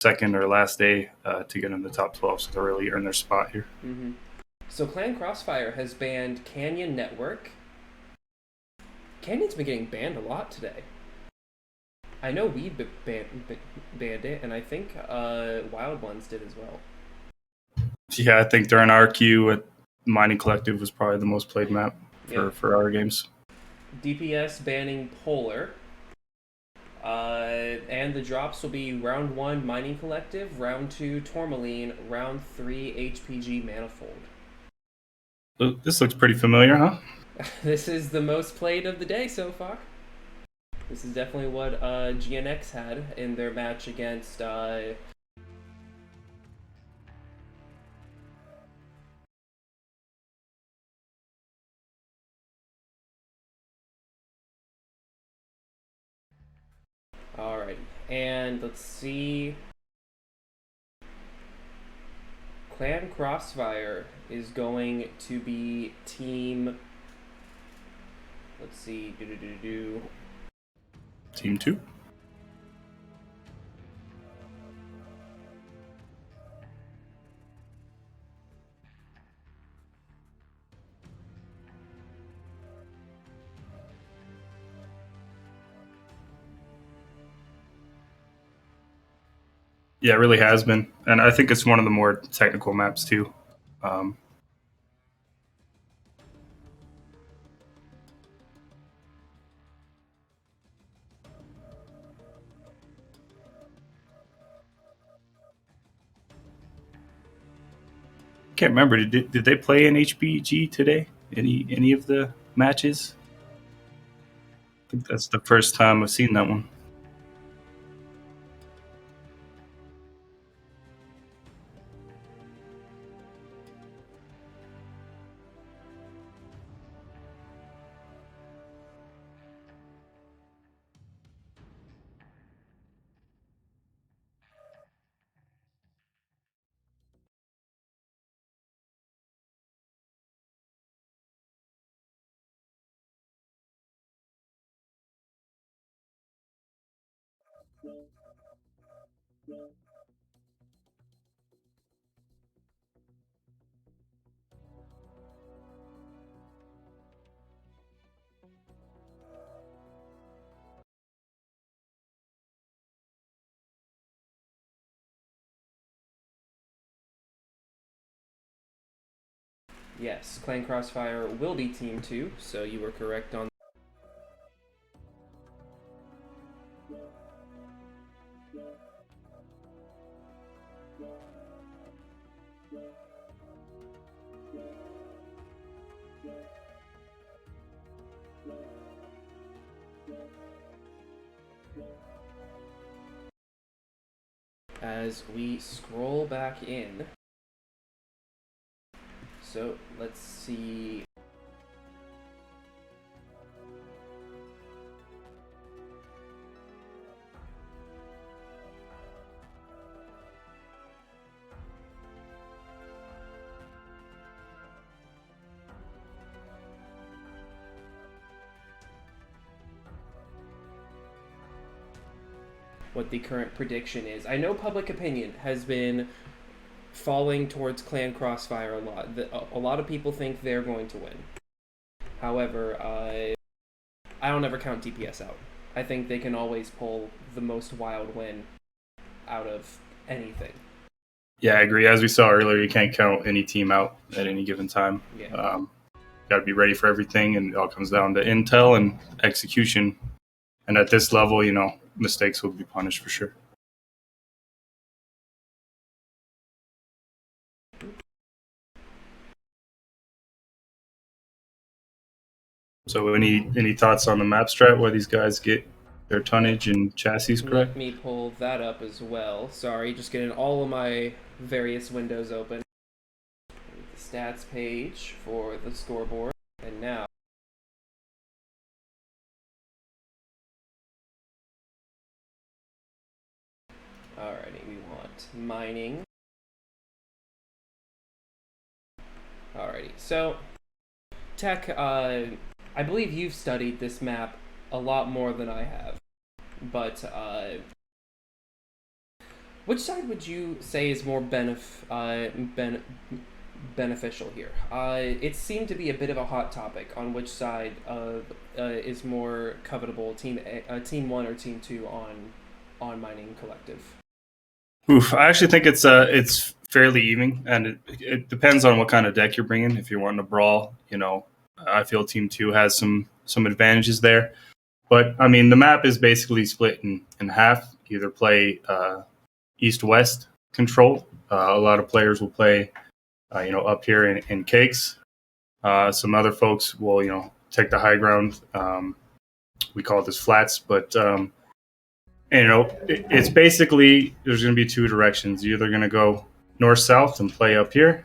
second or last day to get in the top 12, so they'll really earn their spot here. Mm-hmm. So Clan Crossfire has banned Canyon Network. Canyon's been getting banned a lot today. I know we banned it, and I think Wild Ones did as well. Yeah, I think during our queue at Mining Collective was probably the most played map for our games. DPS banning Polar. And the drops will be round 1 Mining Collective, round 2 Tourmaline, round 3 HPG Manifold. This looks pretty familiar, huh? This is the most played of the day so far. This is definitely what GNX had in their match against Alright, and let's see. Clan Crossfire is going to be team. Let's see. Team 2. Yeah, it really has been, and I think it's one of the more technical maps too. Can't remember. Did they play in HBG today? Any of the matches? I think that's the first time I've seen that one. Yes, Clan Crossfire will be Team 2, so you were correct on. As we scroll back in. So, let's see. What the current prediction is. I know public opinion has been falling towards Clan Crossfire a lot. A lot of people think they're going to win. However, I don't ever count DPS out. I think they can always pull the most wild win out of anything. Yeah, I agree. As we saw earlier, you can't count any team out at any given time. Yeah. Got to be ready for everything, and it all comes down to intel and execution. And at this level, mistakes will be punished for sure. So any thoughts on the map strat, where these guys get their tonnage and chassis correct? Let me pull that up as well. Sorry, just getting all of my various windows open. The stats page for the scoreboard. And now. Alrighty, we want mining. Alrighty, so Tech, I believe you've studied this map a lot more than I have, but Which side would you say is more beneficial here? It seemed to be a bit of a hot topic on which side is more covetable, team one or team two on mining collective. Oof, I actually think it's fairly even, and it depends on what kind of deck you're bringing. If you're wanting to brawl, I feel Team Two has some advantages there. But I mean, the map is basically split in half. You either play east-west control. A lot of players will play, up here in cakes. Some other folks will, take the high ground. We call this flats, but it's basically there's going to be two directions. You're either going to go north-south and play up here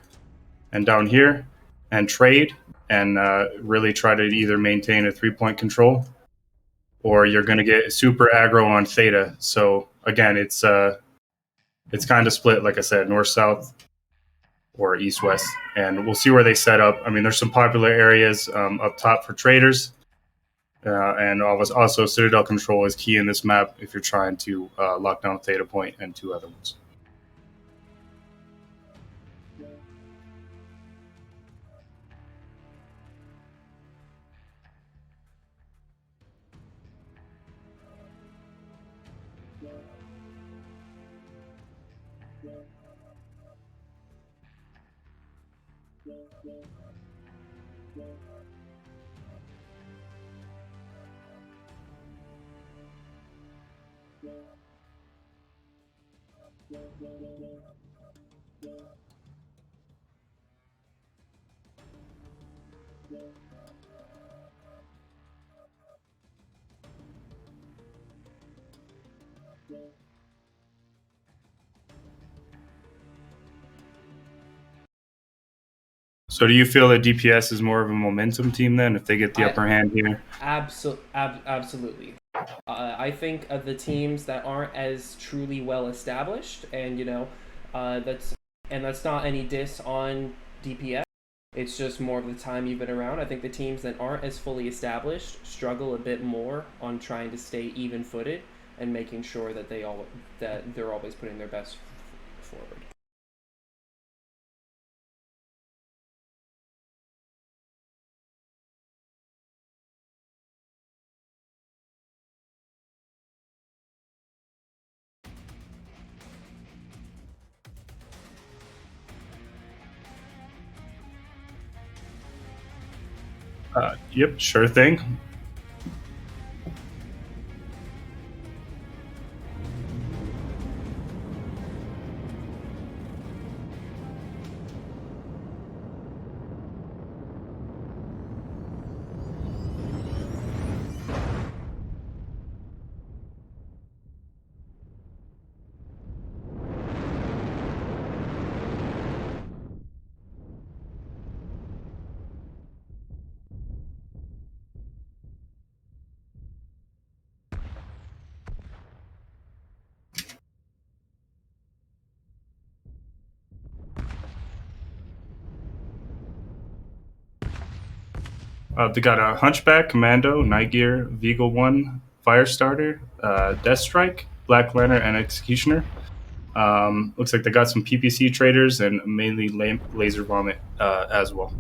and down here and trade and really try to either maintain a 3-point control, or you're going to get super aggro on theta. So again, it's kind of split, like I said, north-south or east-west, and we'll see where they set up. I mean, there's some popular areas up top for traders. And also, Citadel control is key in this map if you're trying to lock down Theta Point and two other ones. So do you feel that DPS is more of a momentum team then, if they get the upper hand here? Absolutely. I think of the teams that aren't as truly well established, and that's not any diss on DPS. It's just more of the time you've been around. I think the teams that aren't as fully established struggle a bit more on trying to stay even-footed and making sure that they're always putting their best forward. Yep, sure thing. They got a Hunchback, Commando, Night Gear, Vigal 1, Firestarter, Death Strike, Black Lantern, and Executioner. Looks like they got some PPC traders and mainly Laser Vomit as well.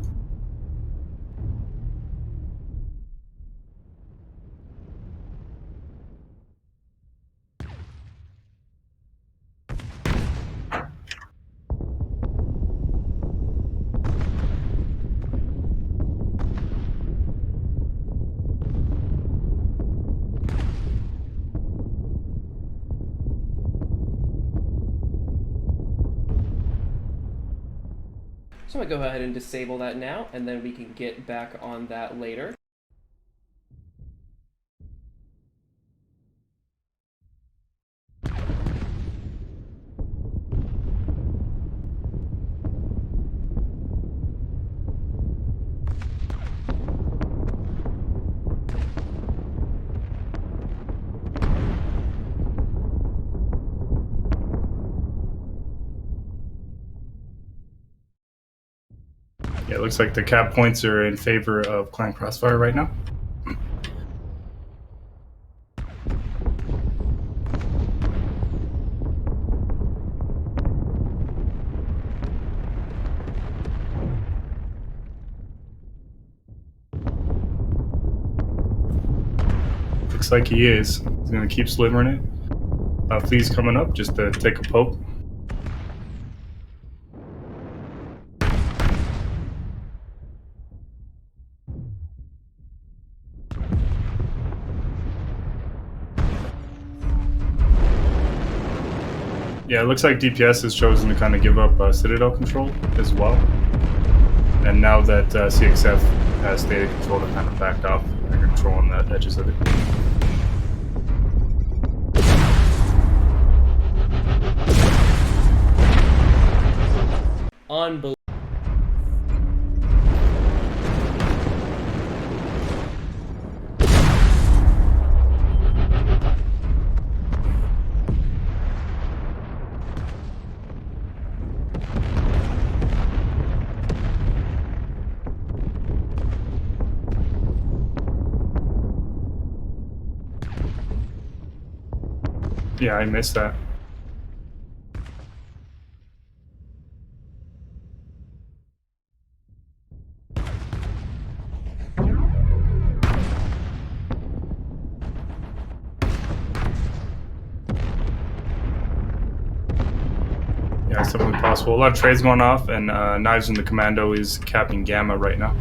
So I'm going to go ahead and disable that now, and then we can get back on that later. Yeah, it looks like the cap points are in favor of Clan Crossfire right now. looks like he is. He's going to keep slivering it. Flea's coming up just to take a poke. Yeah, it looks like DPS has chosen to kind of give up Citadel control as well. And now that CXF has data control, they're kind of backed off and controlling the edges of it. Unbelievable. Yeah, I missed that. Yeah, it's definitely possible. A lot of trades going off, and Knives in the Commando is capping Gamma right now.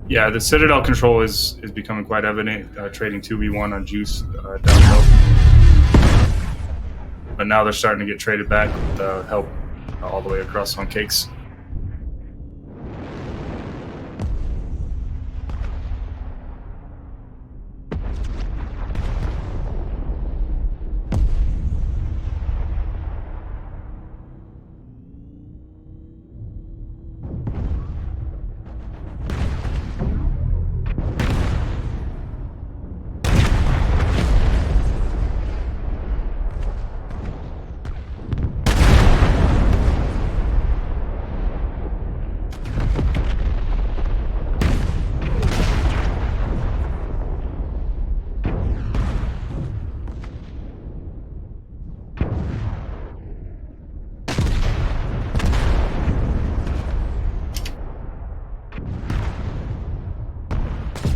Yeah, the Citadel control is becoming quite evident, trading 2v1 on Juice down low. But now they're starting to get traded back with help all the way across on Cakes.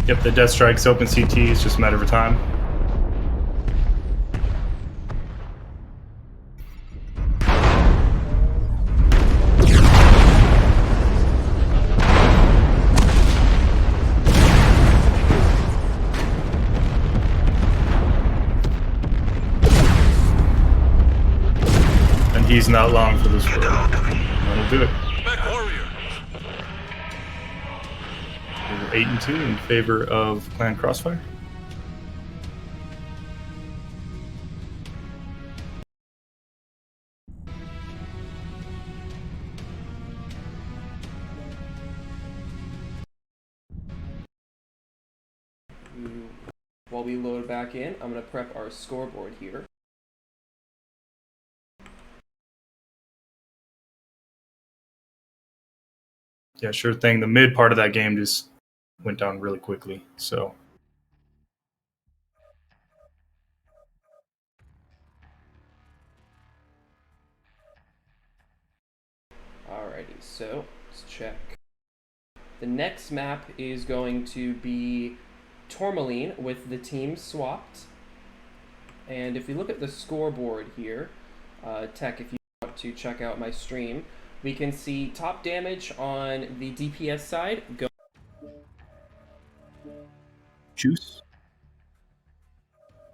Yep, the Death Strike's open CT. It's just a matter of time. And he's not long for this world. That'll do it. We're 8-2 in favor of Clan Crossfire. While we load back in, I'm going to prep our scoreboard here. Yeah, sure thing. The mid part of that game just went down really quickly, so. Alrighty, so let's check. The next map is going to be TOURMALINE with the team swapped. And if we look at the scoreboard here, Tech, if you want to check out my stream, we can see top damage on the DPS side. Go Juice?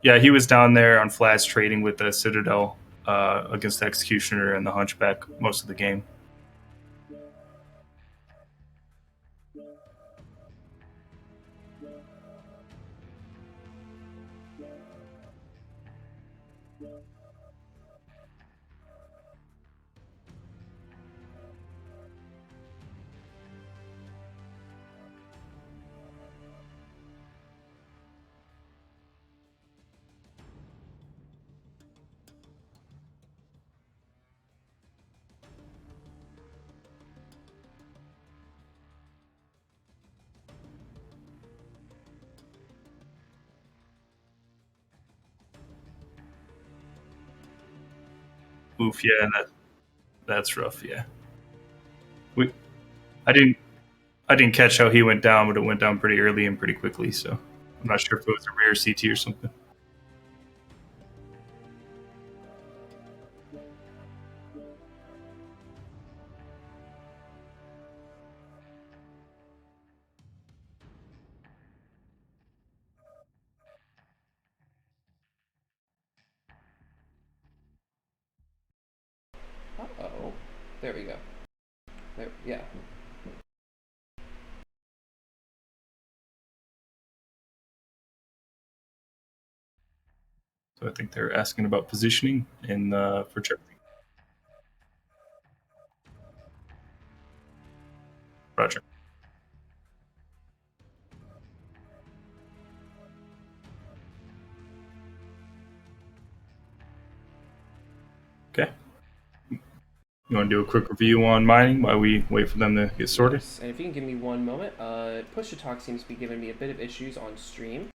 Yeah, he was down there on flats trading with the Citadel against the Executioner and the Hunchback most of the game. Oof, yeah, that's rough. Yeah, we I didn't I didn't catch how he went down, but it went down pretty early and pretty quickly. So I'm not sure if it was a rare CT or something. Uh-oh. There we go. There, yeah. So I think they're asking about positioning in for Germany. Roger. Okay. You want to do a quick review on mining while we wait for them to get sorted? Yes. And if you can give me one moment, push to talk seems to be giving me a bit of issues on stream.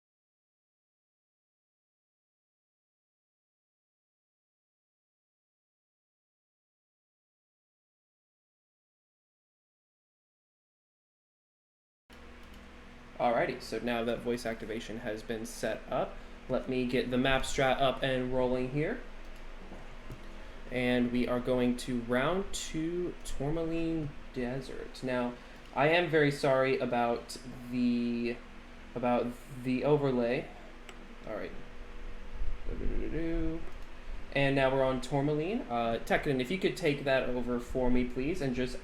Alrighty, so now that voice activation has been set up, let me get the map strat up and rolling here. And we are going to round 2 Tourmaline Desert. Now, I am very sorry about the overlay. Alright. And now we're on Tourmaline. Tekton, if you could take that over for me, please, and just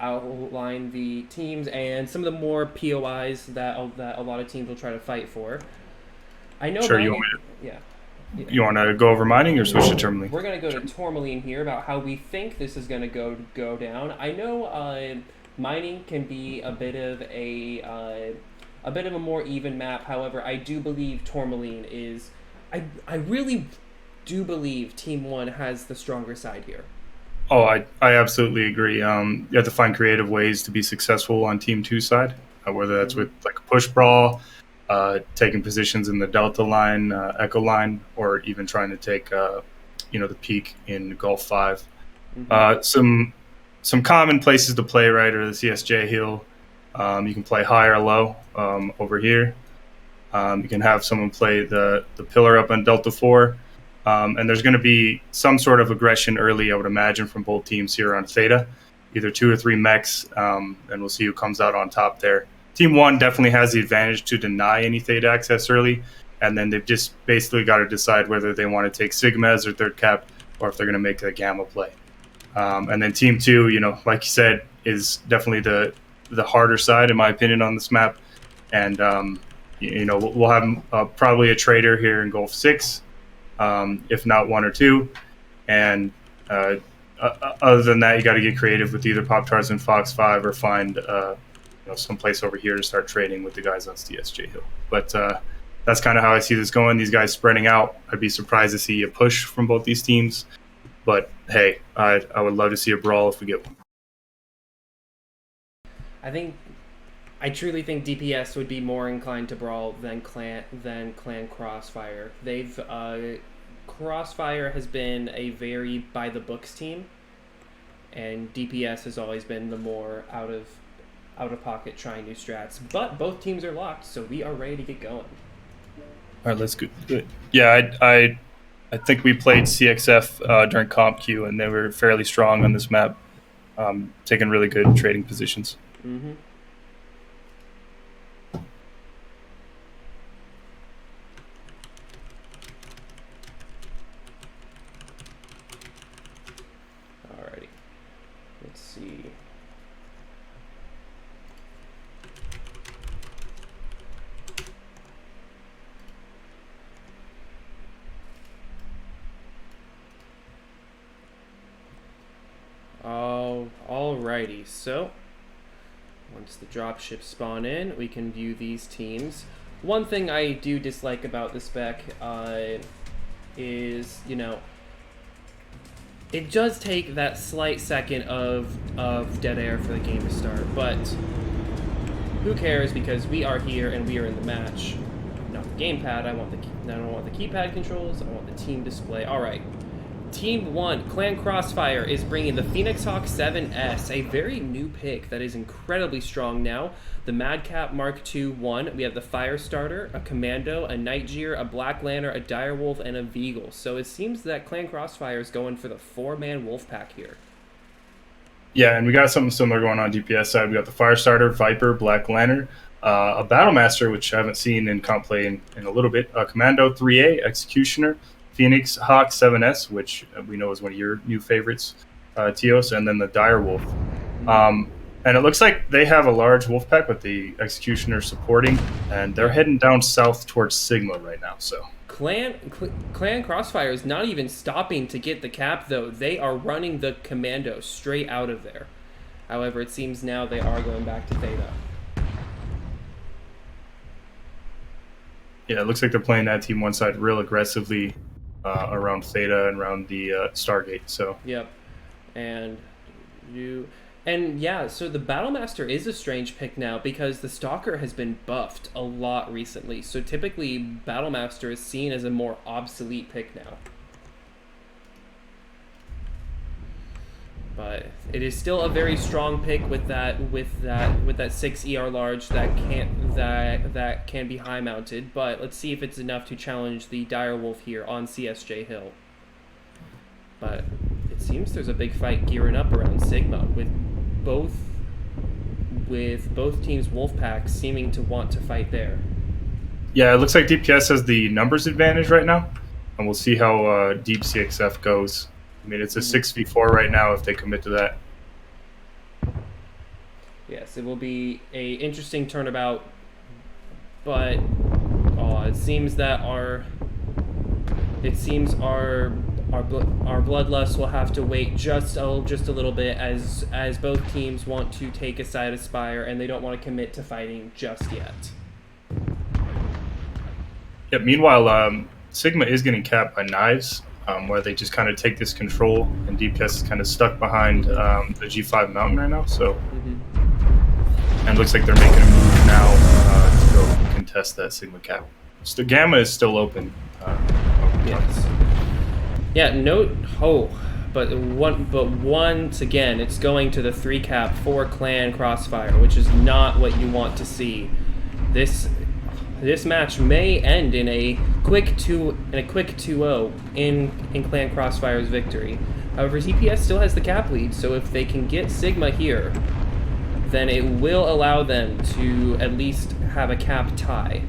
outline the teams and some of the more POIs that a lot of teams will try to fight for. I know. Sure, you want me to? Yeah. You want to go over mining or switch to Tourmaline? We're going to go to Tourmaline here about how we think this is going to go down. I know mining can be a bit of a more even map. However, I do believe Tourmaline is. I really do believe Team 1 has the stronger side here. Oh, I absolutely agree. You have to find creative ways to be successful on Team 2 side, whether that's with like a push brawl, taking positions in the Delta line, Echo line, or even trying to take, the peak in Gulf 5. Some common places to play, right, are the CSJ Hill. You can play high or low over here. You can have someone play the pillar up on Delta 4. And there's going to be some sort of aggression early, I would imagine, from both teams here on Theta, either 2 or 3 mechs, and we'll see who comes out on top there. Team 1 definitely has the advantage to deny any Theta access early, and then they've just basically got to decide whether they want to take Sigma as their third cap or if they're going to make a Gamma play. And then Team 2, like you said, is definitely the harder side, in my opinion, on this map. And, we'll have probably a trader here in Gulf 6. If not 1 or 2, and other than that, you got to get creative with either Pop-Tarts and Fox 5 or find some place over here to start trading with the guys on CSJ Hill. But that's kind of how I see this going. These guys spreading out. I'd be surprised to see a push from both these teams, but hey, I would love to see a brawl if we get one. I truly think DPS would be more inclined to brawl than Clan Crossfire. Crossfire has been a very by the books team, and DPS has always been the more out of pocket trying new strats. But both teams are locked, so we are ready to get going. All right, let's go. Yeah, I think we played CXF during Comp Q, and they were fairly strong on this map, taking really good trading positions. Mm-hmm. Alrighty, so once the dropships spawn in, we can view these teams. One thing I do dislike about the spec is, it does take that slight second of dead air for the game to start, but who cares, because we are here and we are in the match. Not the gamepad, I don't want the keypad controls, I want the team display. Alright, Team 1, Clan Crossfire, is bringing the Phoenix Hawk 7S, a very new pick that is incredibly strong now. The Madcap Mark II-1, we have the Firestarter, a Commando, a Nightjeer, a Black Lantern, a Direwolf, and a Veagle. So it seems that Clan Crossfire is going for the 4-man wolf pack here. Yeah, and we got something similar going on DPS side. We got the Firestarter, Viper, Black Lantern, a Battlemaster, which I haven't seen in comp play in a little bit, a Commando 3A, Executioner, Phoenix Hawk 7S, which we know is one of your new favorites, Teos, and then the Direwolf. And it looks like they have a large wolf pack with the Executioner supporting, and they're heading down south towards Sigma right now. So Clan Crossfire is not even stopping to get the cap, though. They are running the Commando straight out of there. However, it seems now they are going back to Theta. Yeah, it looks like they're playing that team one side real aggressively around Theta and around the Stargate. So yep, and yeah, so the Battlemaster is a strange pick now because the Stalker has been buffed a lot recently. So typically, Battlemaster is seen as a more obsolete pick now. But it is still a very strong pick with that 6 ER large that can be high mounted. But let's see if it's enough to challenge the Direwolf here on CSJ Hill. But it seems there's a big fight gearing up around Sigma with both teams' wolf packs seeming to want to fight there. yeah, it looks like DPS has the numbers advantage right now, and we'll see how deep CXF goes. I mean, it's a 6v4 right now if they commit to that. Yes, it will be a interesting turnabout, but it seems that our bloodlust will have to wait just a little bit as both teams want to take a side of Spire and they don't want to commit to fighting just yet. Yeah. Meanwhile, Sigma is getting capped by Knives, where they just kind of take this control, and DPS is kind of stuck behind the G5 mountain right now. So, and it looks like they're making a move now to go contest that Sigma cap. So Gamma is still open. Yes. Yeah. But once again, it's going to the 3 cap for Clan Crossfire, which is not what you want to see. This match may end in a quick 2-0 in Clan Crossfire's victory. However, DPS still has the cap lead, so if they can get Sigma here, then it will allow them to at least have a cap tie.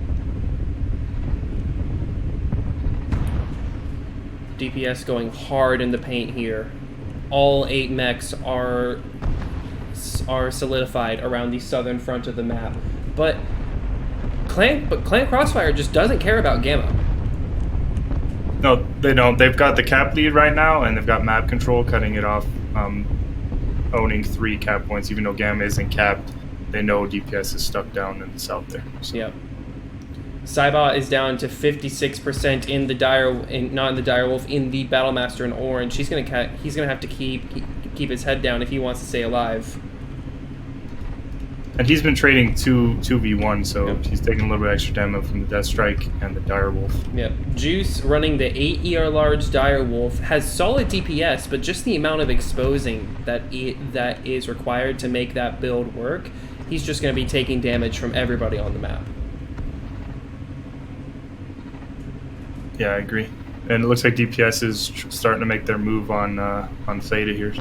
DPS going hard in the paint here. All 8 mechs are solidified around the southern front of the map, but Clan Crossfire just doesn't care about Gamma. No, they don't. They've got the cap lead right now, and they've got map control cutting it off, owning 3 cap points. Even though Gamma isn't capped, they know DPS is stuck down in the south there. So. Yep. Saibot is down to 56% in the not in the Direwolf, in the Battlemaster in orange. He's gonna have to keep his head down if he wants to stay alive. And he's been trading 2v1, so he's taking a little bit extra damage from the Death Strike and the Direwolf. Yep. Juice, running the 8 ER large Direwolf, has solid DPS, but just the amount of exposing that is required to make that build work, he's just going to be taking damage from everybody on the map. Yeah, I agree. And it looks like DPS is starting to make their move on Theta here.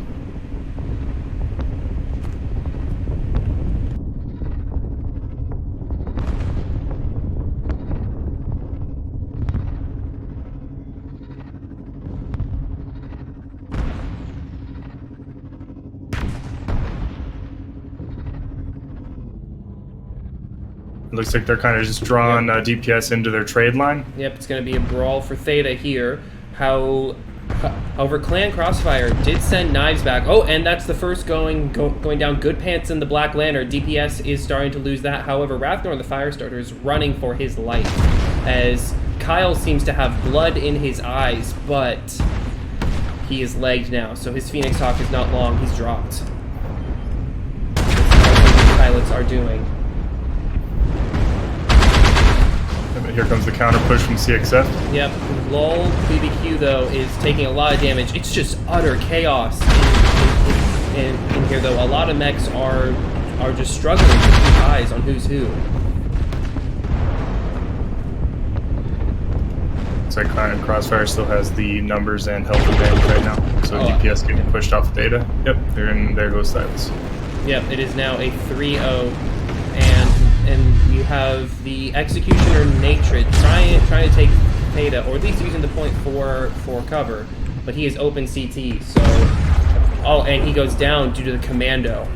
It looks like they're kind of just drawing DPS into their trade line. Yep, it's going to be a brawl for Theta here. However, Clan Crossfire did send Knives back. Oh, and that's the first going down. Good Pants in the Black Lantern. DPS is starting to lose that. However, Rathgor, the Firestarter, is running for his life, as Kyle seems to have blood in his eyes, but he is legged now, so his Phoenix Hawk is not long. He's dropped. That's what the pilots are doing. Here comes the counter push from CXF. Yep. Lol BBQ though is taking a lot of damage. It's just utter chaos in here though. A lot of mechs are just struggling to keep eyes on who's who. Looks like Crossfire still has the numbers and health advantage right now. So DPS getting pushed off Theta. Yep, there goes Silas. Yep, it is now a 3-0, and you have the Executioner Natred trying to take Theta, or at least using the point for cover, but he is open CT, so... Oh, and he goes down due to the Commando.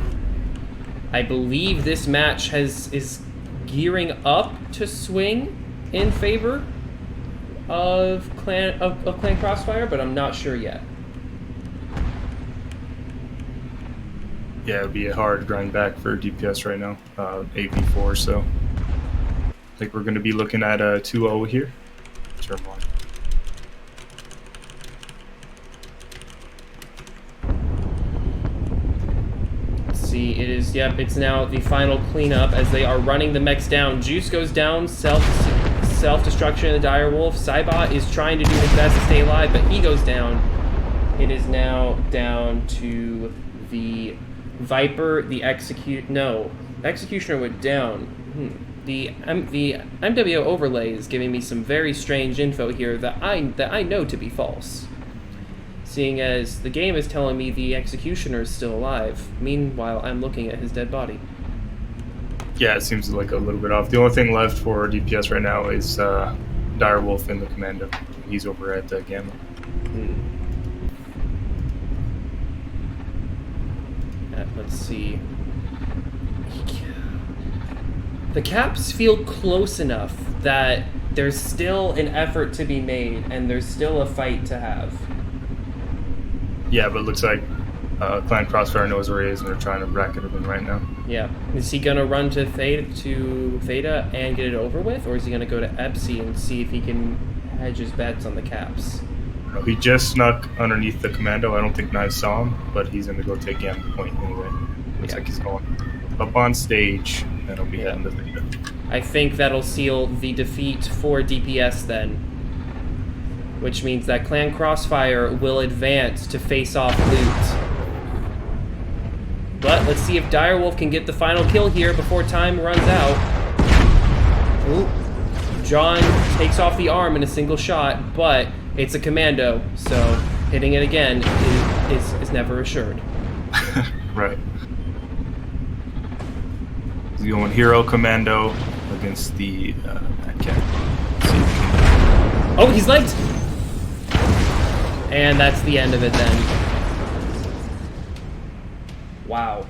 I believe this match is gearing up to swing in favor of Clan Crossfire, but I'm not sure yet. Yeah, it'd be a hard grind back for DPS right now. 8v4, so I think we're going to be looking at a 2-0 here. TOURMALINE. See, it is, yep, it's now the final cleanup as they are running the mechs down. Juice goes down, self-destruction in the Direwolf. Saibot is trying to do his best to stay alive, but he goes down. It is now down to the Viper, the Executioner went down. The MWO overlay is giving me some very strange info here that I know to be false. Seeing as the game is telling me the Executioner is still alive. Meanwhile, I'm looking at his dead body. Yeah, it seems like a little bit off. The only thing left for DPS right now is Direwolf and the Commando. He's over at Gamma. Let's see. The caps feel close enough that there's still an effort to be made and there's still a fight to have. Yeah, but it looks like Clan Crossfire knows where he is and they're trying to bracket him right now. Yeah. Is he going to run to Theta and get it over with? Or is he going to go to Epsi and see if he can hedge his bets on the caps? He just snuck underneath the Commando. I don't think Knives saw him, but he's going to go take Gamma Point anyway. Looks like he's going up on stage, and he'll be heading to Theta. I think that'll seal the defeat for DPS then. Which means that Clan Crossfire will advance to face off Loot. But let's see if Direwolf can get the final kill here before time runs out. Ooh. John takes off the arm in a single shot, but it's a Commando, so hitting it again is never assured. Right. He's going Hero Commando against the Cat. Oh, he's legged! And that's the end of it then. Wow.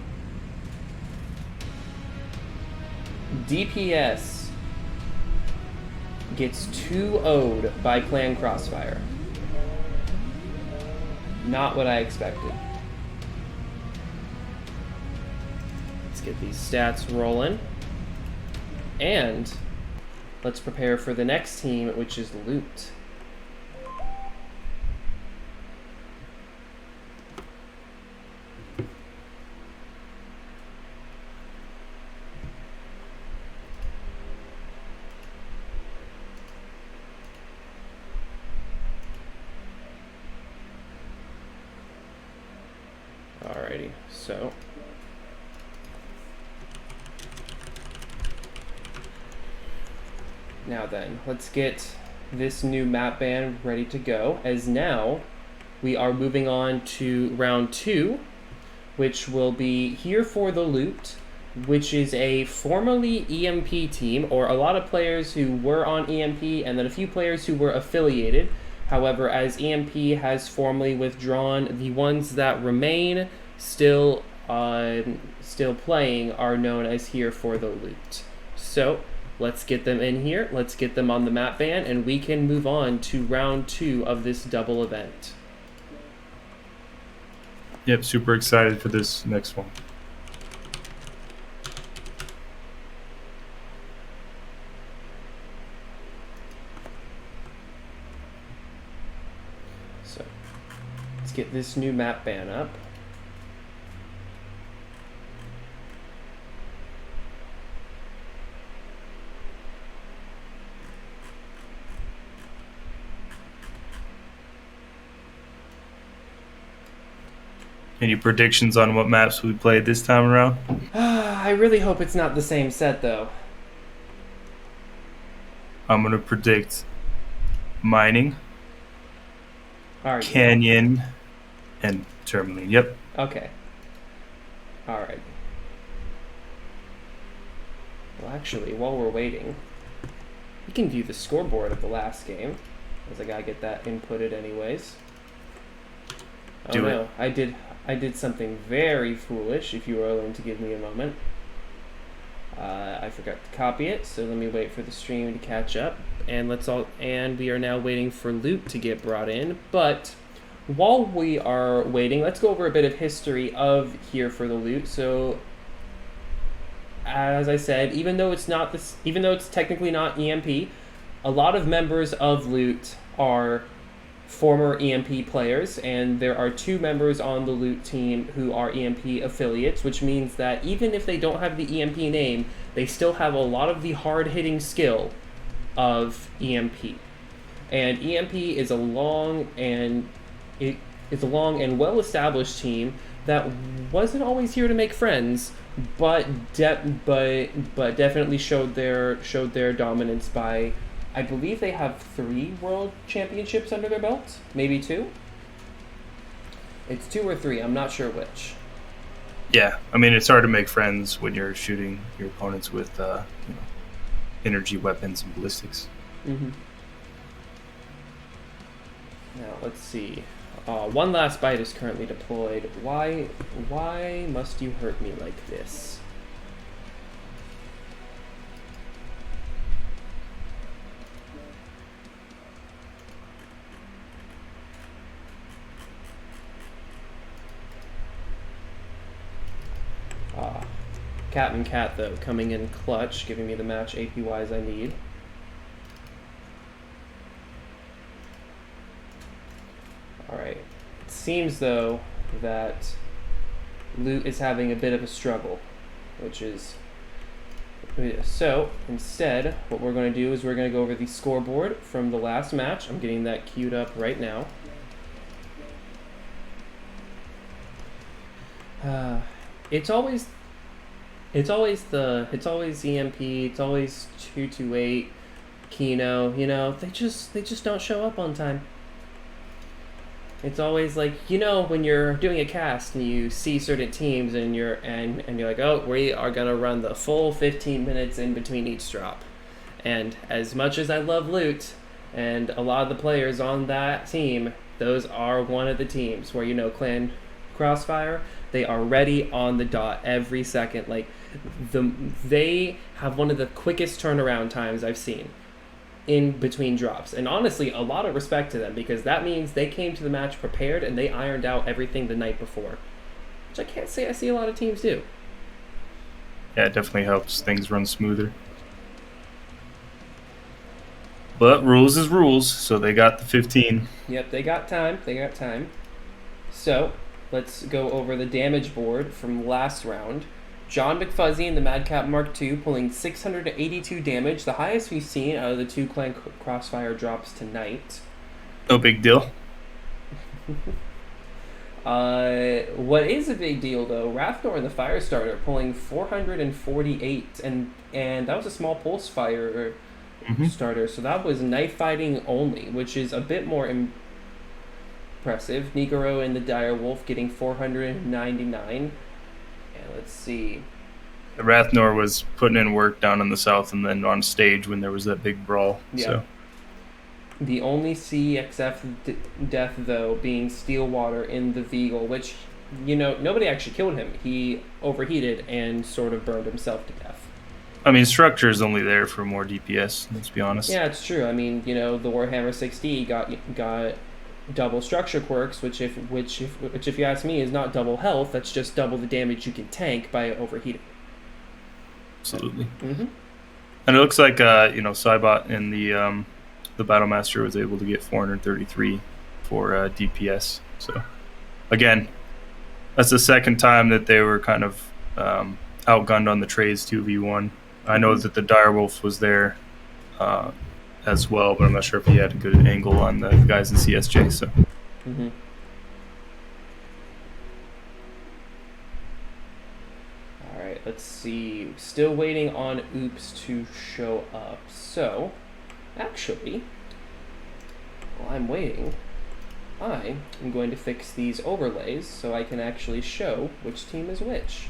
DPS gets 2-0'd by Clan Crossfire. Not what I expected. Let's get these stats rolling. And let's prepare for the next team, which is Loot. Alrighty, so now then, let's get this new map band ready to go, as now we are moving on to round 2, which will be here for the Loot, which is a formerly EMP team, or a lot of players who were on EMP and then a few players who were affiliated. However, as EMP has formally withdrawn, the ones that remain still playing are known as here for the Loot. So let's get them in here, let's get them on the map band, and we can move on to round 2 of this double event. Yep, super excited for this next one. So let's get this new map band up. Any predictions on what maps we played this time around? I really hope it's not the same set, though. I'm going to predict mining, Alright. canyon, and tourmaline. Yep. Okay. Alright. Well, actually, while we're waiting, we can view the scoreboard of the last game, as I gotta get that inputted anyways. Oh Do no, I did something very foolish, if you were willing to give me a moment. I forgot to copy it, so let me wait for the stream to catch up. And we are now waiting for loot to get brought in, but while we are waiting, let's go over a bit of history of Here for the Loot. So, as I said, even though it's technically not EMP, a lot of members of Loot are former EMP players, and there are 2 members on the Loot team who are EMP affiliates, which means that even if they don't have the EMP name, they still have a lot of the hard-hitting skill of EMP. And EMP is a long and well-established team that wasn't always here to make friends, but definitely showed their dominance by, I believe they have 3 world championships under their belt, maybe 2. It's 2 or 3. I'm not sure which. Yeah, I mean, it's hard to make friends when you're shooting your opponents with energy weapons and ballistics. Mm-hmm. Now let's see. One last bite is currently deployed. Why must you hurt me like this? Captain Cat, though, coming in clutch, giving me the match AP-wise I need. Alright. It seems, though, that Loot is having a bit of a struggle, which is... So, instead, what we're going to do is we're going to go over the scoreboard from the last match. I'm getting that queued up right now. It's always EMP, it's always 228, Kino, they just don't show up on time. It's always like, when you're doing a cast and you see certain teams and you're like, oh, we are gonna run the full 15 minutes in between each drop. And as much as I love Loot and a lot of the players on that team, those are one of the teams where, Clan Crossfire, they are ready on the dot every second. Like, they have one of the quickest turnaround times I've seen in between drops. And honestly, a lot of respect to them, because that means they came to the match prepared and they ironed out everything the night before, which I can't say I see a lot of teams do. Yeah, it definitely helps things run smoother. But rules is rules, so they got the 15. Yep, they got time. So, let's go over the damage board from last round. John McFuzzy in the Madcap Mark II pulling 682 damage, the highest we've seen out of the 2 Clan Crossfire drops tonight. No big deal. What is a big deal, though, Rathnor in the Firestarter pulling 448, and that was a small pulse fire starter, so that was knife fighting only, which is a bit more impressive. Nigoro and the Direwolf getting 499. Let's see. The Rathnor was putting in work down in the south and then on stage when there was that big brawl. Yeah. So. The only CXF death, though, being Steelwater in the Veagle, which, nobody actually killed him. He overheated and sort of burned himself to death. I mean, Structure is only there for more DPS, let's be honest. Yeah, it's true. I mean, the Warhammer 6D got double structure quirks, which if you ask me is not double health, that's just double the damage you can tank by overheating. Absolutely. Mm-hmm. And it looks like Cybot in the Battlemaster was able to get 433 for DPS. So again, that's the second time that they were kind of outgunned on the trades 2v1. I know that the Direwolf was there as well, but I'm not sure if he had a good angle on the guys in CSJ. So, let's see. Still waiting on Oops to show up. So, actually, while I'm waiting, I am going to fix these overlays so I can actually show which team is which.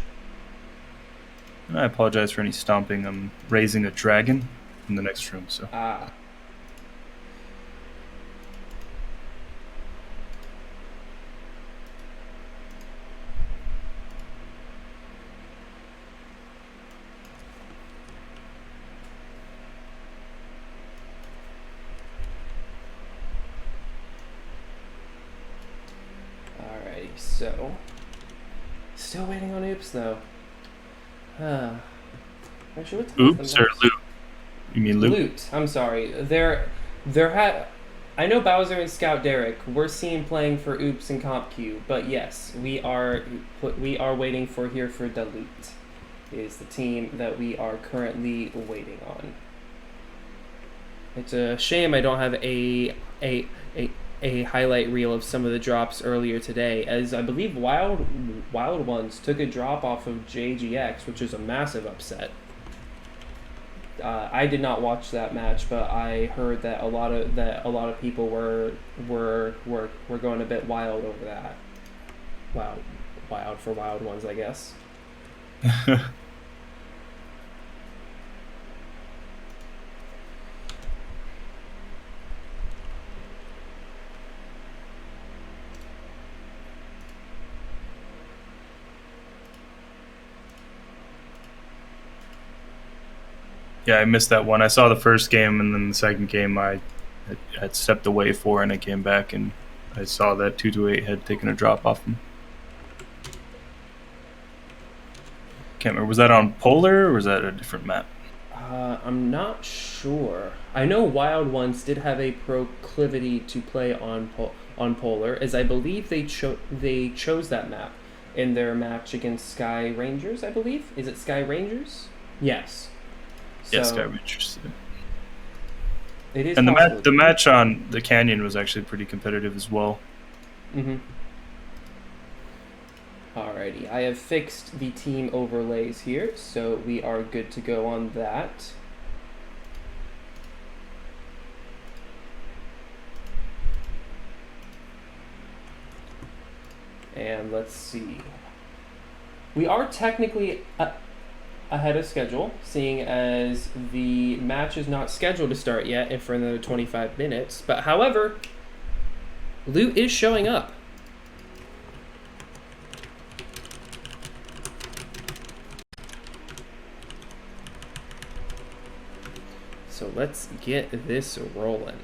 I apologize for any stomping. I'm raising a dragon in the next room, so. Ah. Alrighty, so still waiting on Oops though. Actually, what's Oops or loot? You mean loot? Loot. I'm sorry. I know Bowser and Scout Derek. We're seeing playing for Oops and Comp Q, but yes, we are waiting for here for the loot. Is the team that we are currently waiting on. It's a shame I don't have a highlight reel of some of the drops earlier today, as I believe Wild Ones took a drop off of JGX, which is a massive upset. I did not watch that match, but I heard that a lot of people were going a bit wild over that. Wild for Wild Ones, I guess. Yeah, I missed that one. I saw the first game, and then the second game I had stepped away for, and I came back, and I saw that 228 had taken a drop off him. Can't remember. Was that on Polar, or was that a different map? I'm not sure. I know Wild Ones did have a proclivity to play on Polar, as I believe they chose that map in their match against Sky Rangers, I believe. Is it Sky Rangers? Yes. Yes, Sky Rangers. It is. And the match on the Canyon was actually pretty competitive as well. Mm-hmm. Alrighty, I have fixed the team overlays here, so we are good to go on that. And let's see. We are technically ahead of schedule, seeing as the match is not scheduled to start yet for another 25 minutes. But however, loot is showing up. So let's get this rolling.